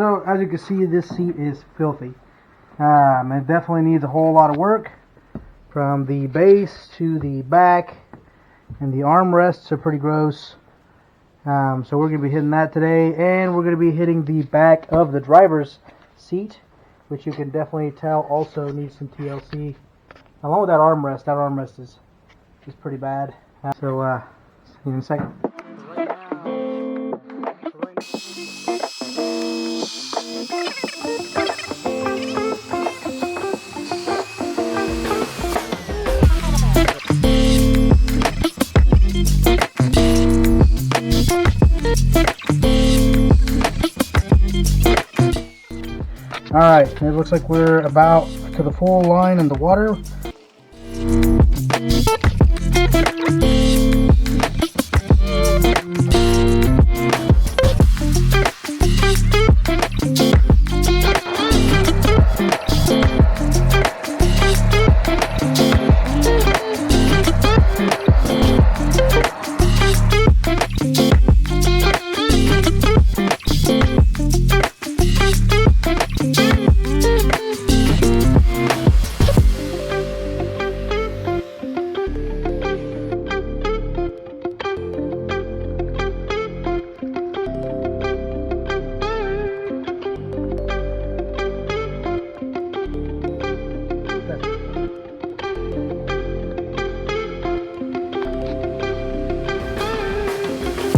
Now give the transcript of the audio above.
So as you can see, this seat is filthy. It definitely needs a whole lot of work, from the base to the back, and the armrests are pretty gross. So we're going to be hitting that today, and we're going to be hitting the back of the driver's seat, which you can definitely tell also needs some TLC. Along with that armrest is pretty bad. So see you in a second. Alright, it looks like we're about to the full line in the water.